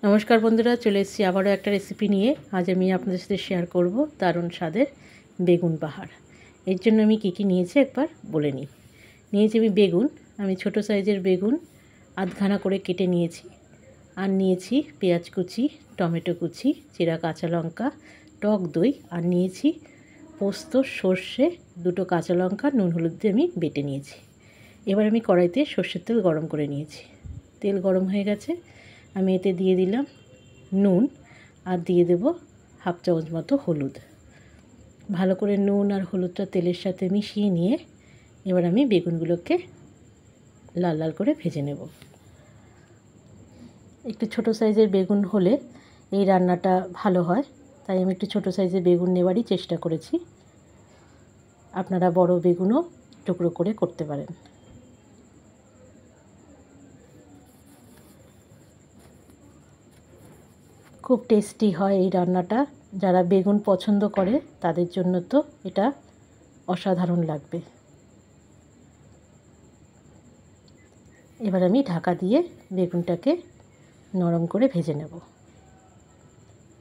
নমস্কার বন্ধুরা, চলে এসেছি আবারও একটা রেসিপি নিয়ে। আজ আমি আপনাদের সাথে শেয়ার করব দারুণ স্বাদের বেগুন পাহাড়। এর জন্য আমি কী কী নিয়েছি একবার বলে নিই। নিয়েছি আমি বেগুন, আমি ছোট সাইজের বেগুন আধখানা করে কেটে নিয়েছি। আর নিয়েছি পেঁয়াজ কুচি, টমেটো কুচি, চিরা কাঁচা লঙ্কা, টক দই, আর নিয়েছি পোস্ত, সর্ষে, দুটো কাঁচা লঙ্কা, নুন হলুদ দিয়ে আমি বেটে নিয়েছি। এবার আমি কড়াইতে সর্ষের তেল গরম করে নিয়েছি। তেল গরম হয়ে গেছে, আমি এতে দিয়ে দিলাম নুন আর দিয়ে দেব হাফ চামচ মতো হলুদ। ভালো করে নুন আর হলুদটা তেলের সাথে মিশিয়ে নিয়ে এবার আমি বেগুনগুলোকে লাল লাল করে ভেজে নেব। একটু ছোট সাইজের বেগুন হলে এই রান্নাটা ভালো হয়, তাই আমি একটু ছোট সাইজের বেগুন নেওয়ারই চেষ্টা করেছি। আপনারা বড় বেগুনও টুকরো করে করতে পারেন। খুব টেস্টি হয় এই রান্নাটা। যারা বেগুন পছন্দ করে তাদের জন্য তো এটা অসাধারণ লাগবে। এবার আমি ঢাকা দিয়ে বেগুনটাকে নরম করে ভেজে নেব।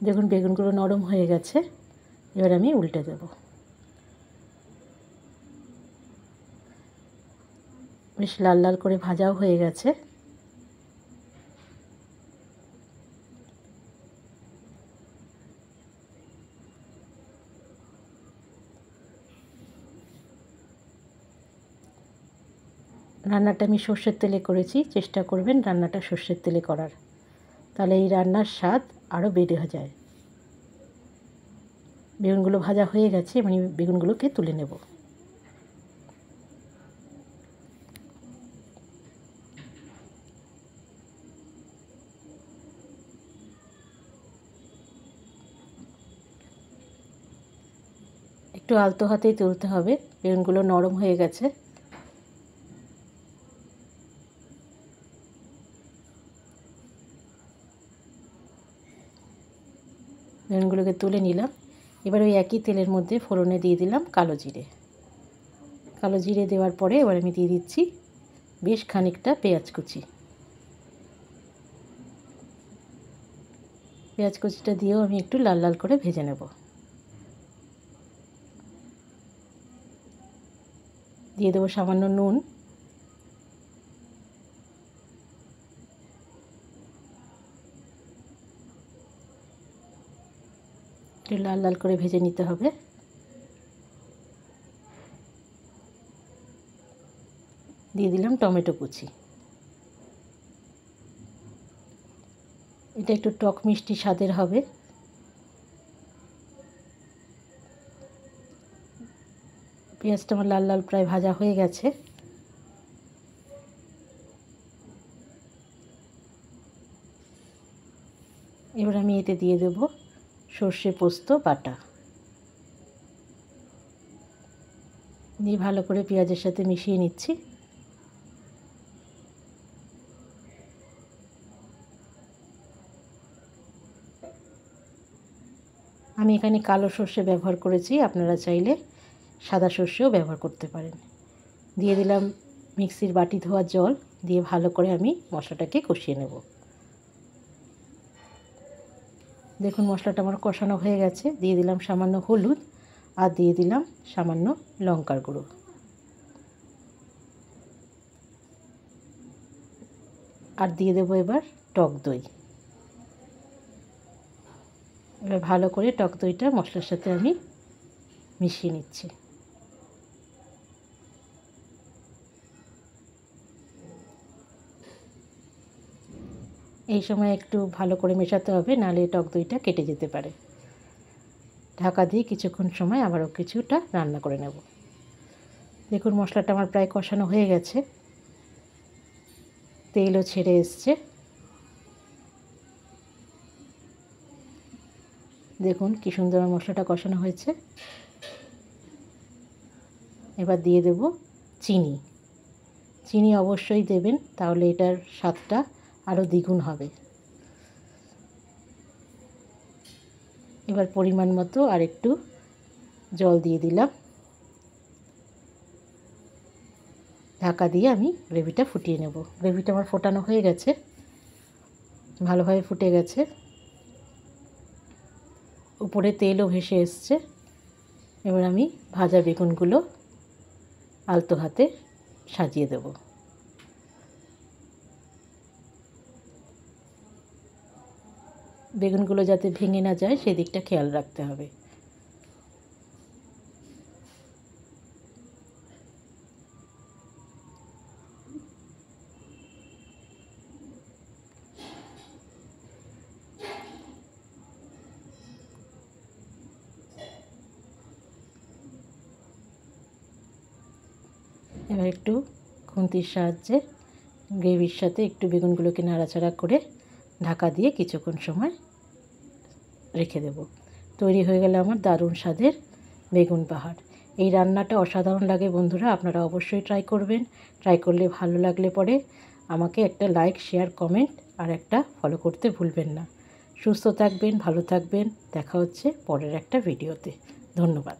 দেখুন বেগুনগুলো নরম হয়ে গেছে, এবার আমি উল্টে দেব। বেশ লাল লাল করে ভাজাও হয়ে গেছে। রান্নাটা আমি সর্ষের তেলে করেছি, চেষ্টা করবেন রান্নাটা সর্ষের তেলে করার, তাহলে এই রান্নার স্বাদ আরও বেড়ে যায়। বেগুনগুলো ভাজা হয়ে গেছে, আমি বেগুনগুলোকে তুলে নেব। একটু আলতো হাতেই তুলতে হবে, বেগুনগুলো নরম হয়ে গেছে। বেগুনগুলোকে তুলে নিলাম। এবার ওই একই তেলের মধ্যে ফোড়নে দিয়ে দিলাম কালো জিরে। কালো জিরে দেওয়ার পরে এবার আমি দিয়ে দিচ্ছি বেশ খানিকটা পেঁয়াজ কুচি। পেঁয়াজ কুচিটা দিয়েও আমি একটু লাল লাল করে ভেজে নেব। দিয়ে দেবো সামান্য নুন। একটু লাল লাল করে ভেজে নিতে হবে। দিয়ে দিলাম টমেটো কুচি। এটা একটু টক মিষ্টি স্বাদের হবে। পেঁয়াজটা আমার লাল লাল প্রায় ভাজা হয়ে গেছে। এবার আমি এতে দিয়ে দেব সর্ষে পোস্ত বাটা। দিয়ে ভালো করে পেঁয়াজের সাথে মিশিয়ে নিচ্ছি। আমি এখানে কালো সর্ষে ব্যবহার করেছি, আপনারা চাইলে সাদা সর্ষেও ব্যবহার করতে পারেন। দিয়ে দিলাম মিক্সির বাটি ধোয়া জল, দিয়ে ভালো করে আমি মশলাটাকে কষিয়ে নেব। দেখুন মশলাটা আমার কষানো হয়ে গেছে। দিয়ে দিলাম সামান্য হলুদ আর দিয়ে দিলাম সামান্য লঙ্কার গুঁড়ো। আর দিয়ে দেবো এবার টক দই। এবার ভালো করে টক দইটা মশলার সাথে আমি মিশিয়ে নিচ্ছি। এই সময় একটু ভালো করে মেশাতে হবে, নাহলে টক দইটা কেটে যেতে পারে। ঢাকা দিয়ে কিছুক্ষণ সময় আবারও কিছুটা রান্না করে নেব। দেখুন মশলাটা আমার প্রায় কষানো হয়ে গেছে, তেলও ছেড়ে এসছে। দেখুন কি সুন্দর আমার মশলাটা কষানো হয়েছে। এবার দিয়ে দেব চিনি। চিনি অবশ্যই দেবেন, তাহলে এটার স্বাদটা আরও দ্বিগুণ হবে। এবার পরিমাণ মতো আর একটু জল দিয়ে দিলাম। ঢাকা দিয়ে আমি গ্রেভিটা ফুটিয়ে নেব। গ্রেভিটা আমার ফোটানো হয়ে গেছে। ভালোভাবে ফুটে গেছে, উপরে তেলও ভেসে এসছে। এবার আমি ভাজা বেগুনগুলো আলতো হাতে সাজিয়ে দেব। বেগুনগুলো যাতে ভেঙে না যায় সেদিকটা খেয়াল রাখতে হবে। এবার একটু খুন্তির সাহায্যে গ্রেভির সাথে একটু বেগুনগুলোকে নাড়াচাড়া করে ঢাকা দিয়ে কিছুক্ষণ সময় রেখে দেব। তৈরি হয়ে গেল আমার দারুণ স্বাদের বেগুন পাহাড়। এই রান্নাটা অসাধারণ লাগে বন্ধুরা, আপনারা অবশ্যই ট্রাই করবেন। ট্রাই করলে ভালো লাগলে পরে আমাকে একটা লাইক, শেয়ার, কমেন্ট আর একটা ফলো করতে ভুলবেন না। সুস্থ থাকবেন, ভালো থাকবেন। দেখা হচ্ছে পরের একটা ভিডিওতে। ধন্যবাদ।